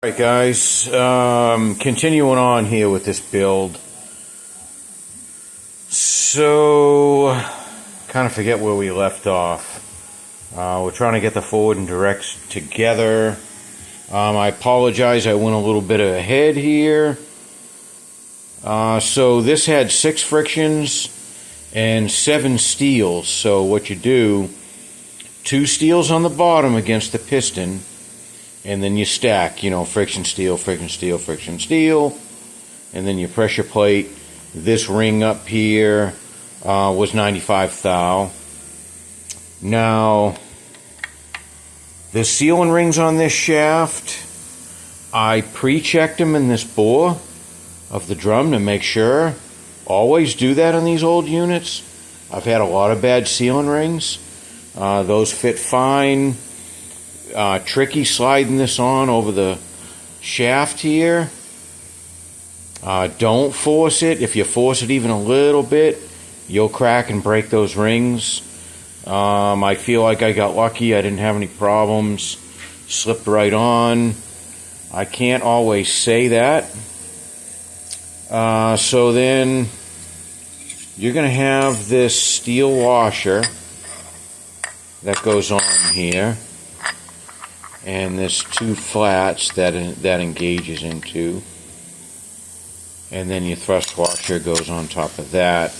Alright guys, continuing on here with this build. So, kind of forget where we left off. We're trying to get the forward and directs together. I apologize, I went a little bit ahead here. So this had 6 frictions and 7 steels. So what you do, 2 steels on the bottom against the piston, and then you stack, friction steel, friction steel, friction steel, and then your pressure plate. This ring up here was 95 thou. Now, the sealing rings on this shaft, I pre-checked them in this bore of the drum to make sure. Always do that on these old units. I've had a lot of bad sealing rings. Those fit fine. Tricky sliding this on over the shaft here. Don't force it. If you force it even a little bit, you'll crack and break those rings. I feel like I got lucky. I didn't have any problems. Slipped right on. I can't always say that. So then you're going to have this steel washer that goes on here, and there's 2 flats that engages into, and then your thrust washer goes on top of that.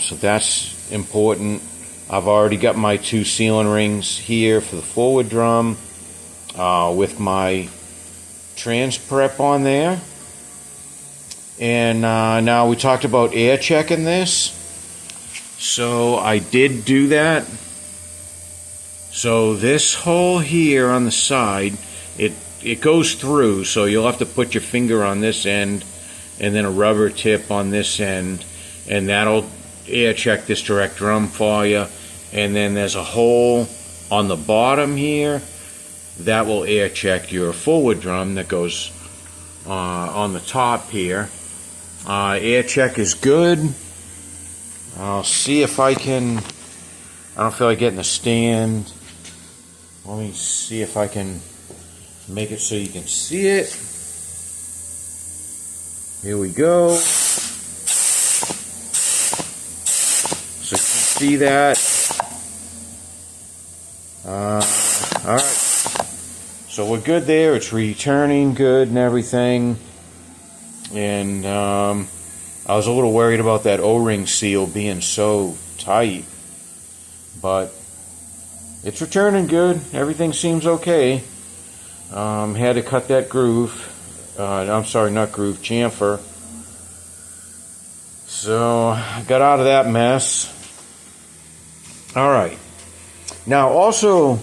So that's important. I've already got my 2 sealing rings here for the forward drum with my trans prep on there. And now we talked about air checking this. So I did do that. So this hole here on the side, it goes through, so you'll have to put your finger on this end and then a rubber tip on this end, and that'll air check this direct drum for you. And then there's a hole on the bottom here that will air check your forward drum that goes on the top here. Air check is good. I'll see if I can. I don't feel like getting a stand. Let me see if I can make it so you can see it. Here we go. So you can see that. Alright. So we're good there. It's returning good and everything. And I was a little worried about that O-ring seal being so tight. But it's returning good. Everything seems okay. Had to cut that groove. I'm sorry, not groove, chamfer. So I got out of that mess. Alright. Now also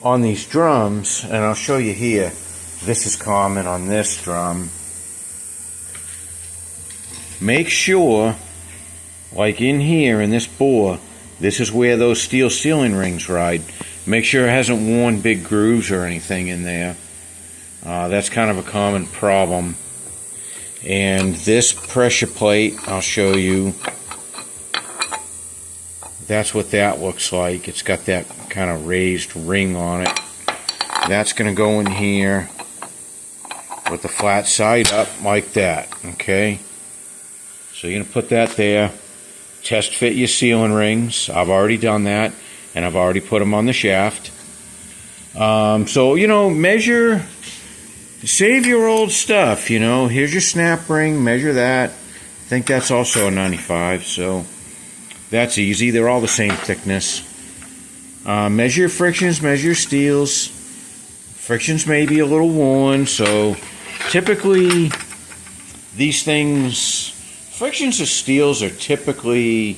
on these drums, and I'll show you here, this is common on this drum. Make sure, like in here in this bore, this is where those steel sealing rings ride. Make sure it hasn't worn big grooves or anything in there. That's kind of a common problem. And this pressure plate, I'll show you. That's what that looks like. It's got that kind of raised ring on it. That's going to go in here with the flat side up like that. Okay? So you're going to put that there. Test fit your sealing rings. I've already done that, and I've already put them on the shaft. So, measure, save your old stuff, Here's your snap ring, measure that. I think that's also a 95, so that's easy. They're all the same thickness. Measure your frictions, measure your steels. Frictions may be a little worn, so typically these things, frictions of steels are typically,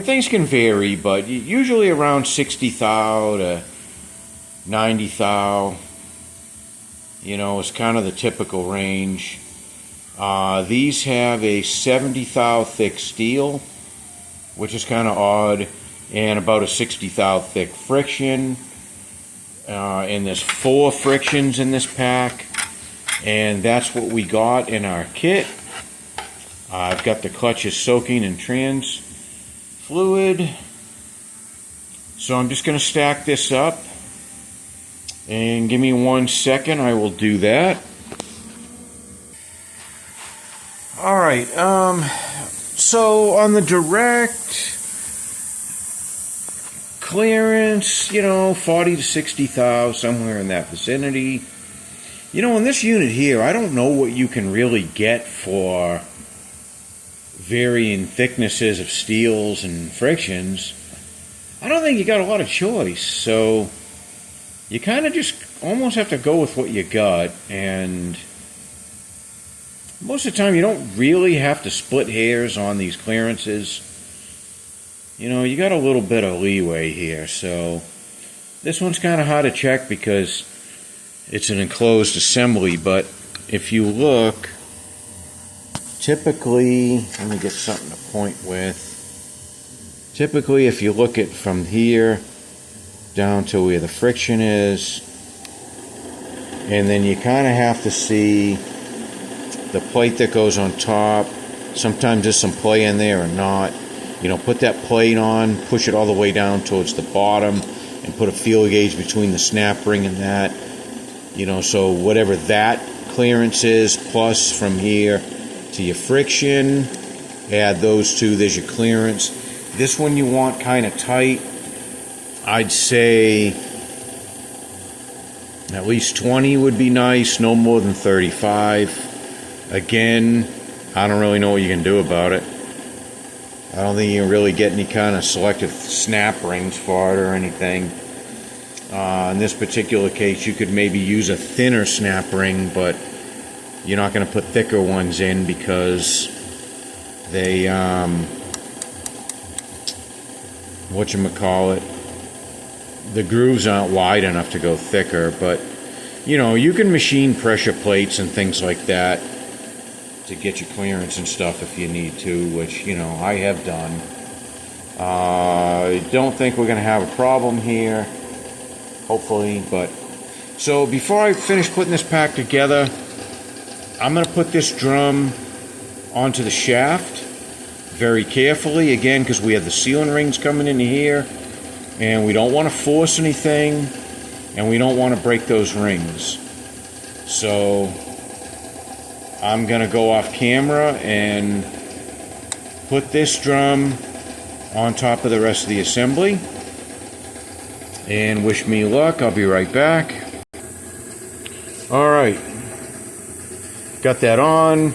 things can vary, but usually around 60 thou to 90 thou, is kind of the typical range. These have a 70 thou thick steel, which is kind of odd, and about a 60 thou thick friction. And there's 4 frictions in this pack, and that's what we got in our kit. I've got the clutches soaking in trans fluid. So I'm just going to stack this up. And give me 1 second, I will do that. Alright, so on the direct clearance, 40 to 60 thou, somewhere in that vicinity. In this unit here, I don't know what you can really get for varying thicknesses of steels and frictions. I don't think you got a lot of choice, so you kind of just almost have to go with what you got, and most of the time you don't really have to split hairs on these clearances. You got a little bit of leeway here, so this one's kind of hard to check because it's an enclosed assembly, but if you look, typically, let me get something to point with. Typically, if you look at from here down to where the friction is, and then you kind of have to see the plate that goes on top. Sometimes there's some play in there or not. Put that plate on, push it all the way down towards the bottom, and put a feel gauge between the snap ring and that. So whatever that clearance is, plus from here to your friction, add those two, there's your clearance. This one you want kind of tight. I'd say at least 20 would be nice, no more than 35. Again, I don't really know what you can do about it. I don't think you can really get any kind of selective snap rings for it or anything. In this particular case, you could maybe use a thinner snap ring, but you're not going to put thicker ones in because they, the grooves aren't wide enough to go thicker. But, you can machine pressure plates and things like that to get your clearance and stuff if you need to, which, I have done. I don't think we're going to have a problem here, hopefully, but so before I finish putting this pack together, I'm going to put this drum onto the shaft very carefully, again, because we have the sealing rings coming in here, and we don't want to force anything, and we don't want to break those rings. So I'm going to go off camera and put this drum on top of the rest of the assembly. And wish me luck. I'll be right back. Alright. Got that on.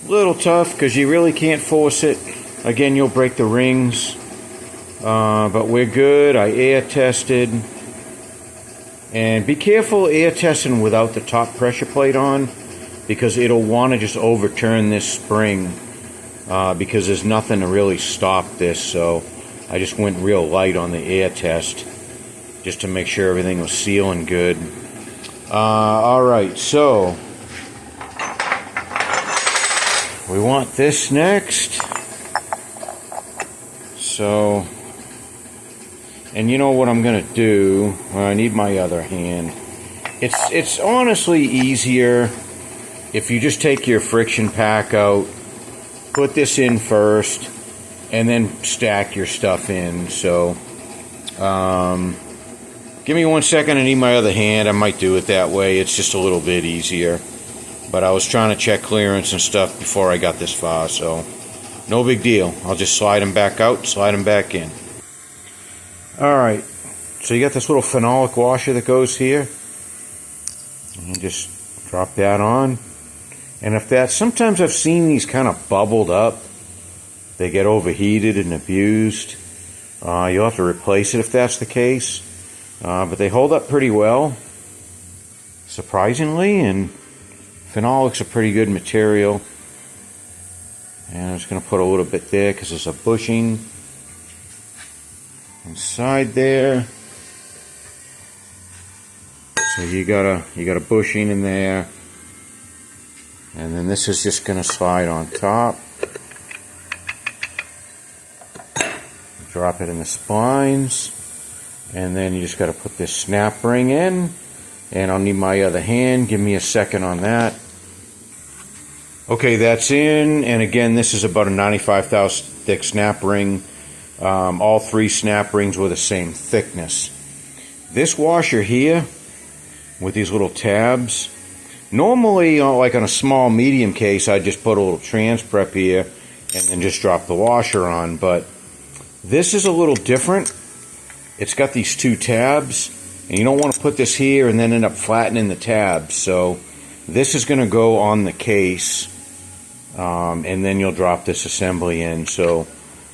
A little tough because you really can't force it. Again, you'll break the rings. But we're good. I air tested. And be careful air testing without the top pressure plate on, because it'll want to just overturn this spring, because there's nothing to really stop this. So I just went real light on the air test just to make sure everything was sealing good. Alright, so we want this next. So, and you know what I'm going to do? I need my other hand. It's honestly easier if you just take your friction pack out, put this in first, and then stack your stuff in. So, give me 1 second. I need my other hand. I might do it that way. It's just a little bit easier. But I was trying to check clearance and stuff before I got this far, so no big deal. I'll just slide them back out, slide them back in. Alright, so you got this little phenolic washer that goes here. And just drop that on. And if that, sometimes I've seen these kind of bubbled up. They get overheated and abused. You'll have to replace it if that's the case. But they hold up pretty well, surprisingly, and phenolic's a pretty good material. And I'm just going to put a little bit there because there's a bushing inside there. So you got a bushing in there, and then this is just going to slide on top. Drop it in the splines, and then you just got to put this snap ring in. And I'll need my other hand. Give me a second on that. Okay, that's in, and again, this is about a 95 thou thick snap ring. All three snap rings were the same thickness. This washer here with these little tabs, normally like on a small medium case I'd just put a little trans prep here and then just drop the washer on, but this is a little different. It's got these two tabs, and you don't want to put this here and then end up flattening the tabs. So this is going to go on the case, and then you'll drop this assembly in. So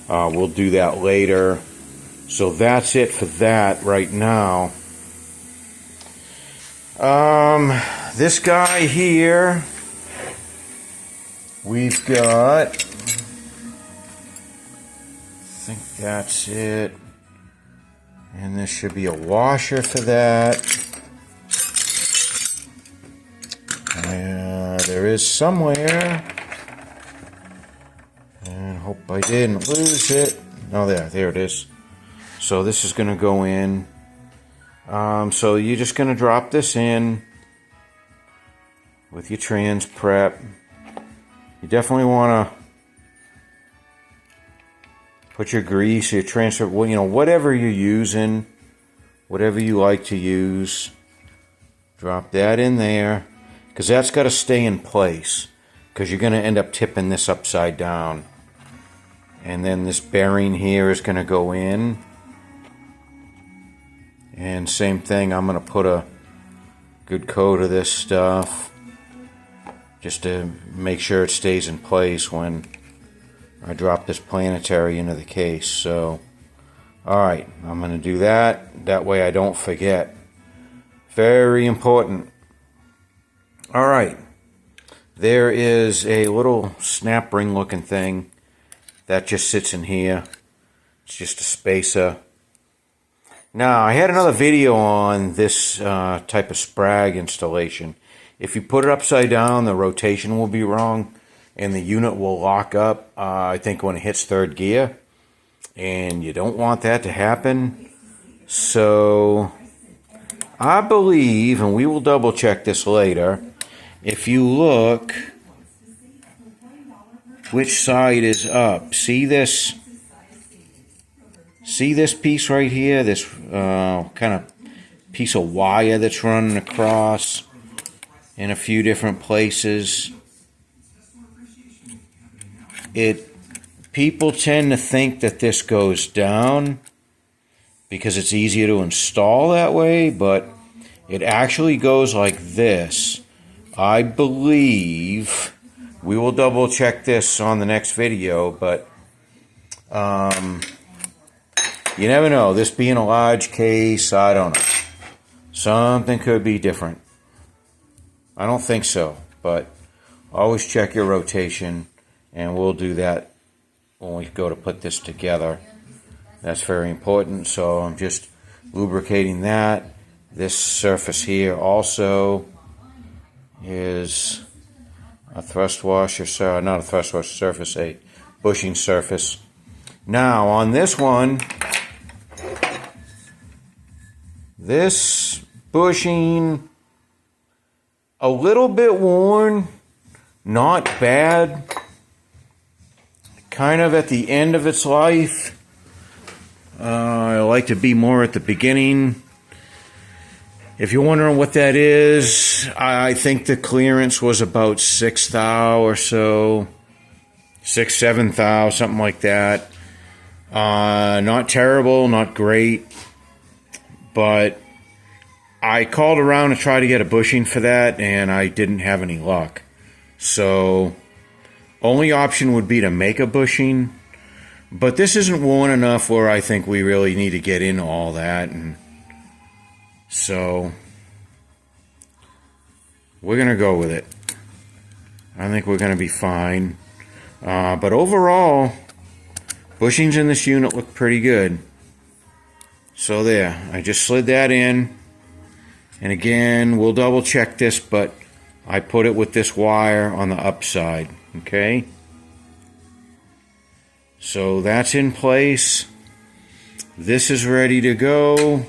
we'll do that later. So that's it for that right now. This guy here, we've got, I think that's it. And this should be a washer for that. There is somewhere. And hope I didn't lose it. Oh, there it is. So this is going to go in. So you're just going to drop this in with your trans prep. You definitely want to put your grease, your transfer, well, you know, whatever you're using, whatever you like to use, drop that in there, because that's got to stay in place, because you're going to end up tipping this upside down. And then this bearing here is going to go in. And same thing, I'm going to put a good coat of this stuff just to make sure it stays in place when I drop this planetary into the case. So, alright, I'm going to do that. That way I don't forget. Very important. Alright, there is a little snap ring looking thing that just sits in here. It's just a spacer. Now, I had another video on this type of sprag installation. If you put it upside down, the rotation will be wrong, and the unit will lock up, I think, when it hits third gear. And you don't want that to happen. So, I believe, and we will double check this later, if you look, which side is up? See this? See this piece right here? This kind of piece of wire that's running across in a few different places. People tend to think that this goes down because it's easier to install that way, but it actually goes like this. I believe, we will double check this on the next video, but you never know. This being a large case, I don't know. Something could be different. I don't think so, but always check your rotation, and we'll do that when we go to put this together. That's very important. So I'm just lubricating that. This surface here also is a thrust washer, not a thrust washer surface, a bushing surface. Now on this one, this bushing, a little bit worn, not bad, kind of at the end of its life. I like to be more at the beginning. If you're wondering what that is, I think the clearance was about 6 thou or so, 6, 7 thou, something like that. Not terrible, not great, but I called around to try to get a bushing for that, and I didn't have any luck. So, only option would be to make a bushing, but this isn't worn enough where I think we really need to get into all that, and so we're going to go with it. I think we're going to be fine. But overall, bushings in this unit look pretty good. So there, I just slid that in. And again, we'll double check this, but I put it with this wire on the upside. Okay? So that's in place. This is ready to go.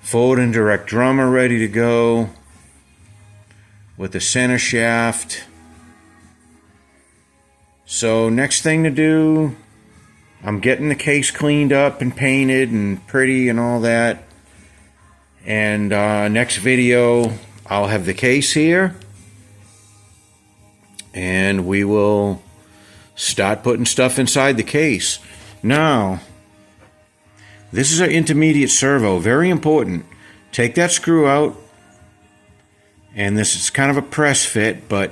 Forward and direct drummer ready to go. With the center shaft. So next thing to do, I'm getting the case cleaned up and painted and pretty and all that. And next video, I'll have the case here, and we will start putting stuff inside the case. Now, this is an intermediate servo, very important. Take that screw out, and this is kind of a press fit, but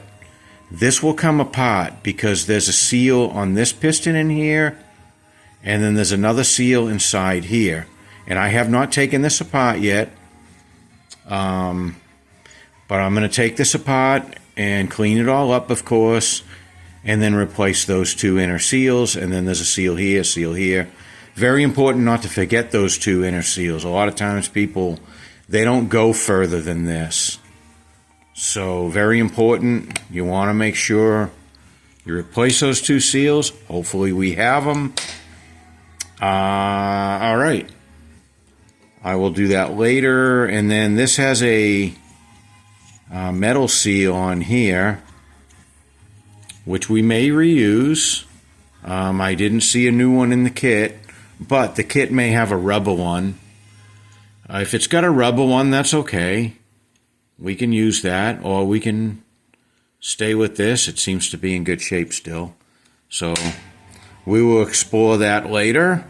this will come apart because there's a seal on this piston in here, and then there's another seal inside here. And I have not taken this apart yet, but I'm going to take this apart and clean it all up, of course, and then replace those two inner seals. And then there's a seal here. Very important not to forget those two inner seals. A lot of times people, they don't go further than this. So very important. You want to make sure you replace those two seals. Hopefully we have them. All right. I will do that later. And then this has a metal seal on here, which we may reuse. I didn't see a new one in the kit, but the kit may have a rubber one. If it's got a rubber one, that's okay. We can use that, or we can stay with this. It seems to be in good shape still. So we will explore that later.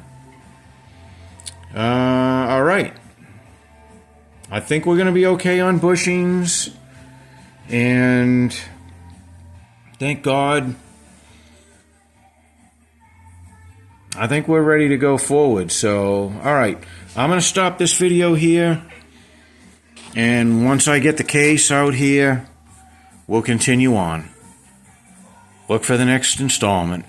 All right. I think we're going to be okay on bushings. And thank God, I think we're ready to go forward. So, all right. I'm going to stop this video here. And once I get the case out here, we'll continue on. Look for the next installment.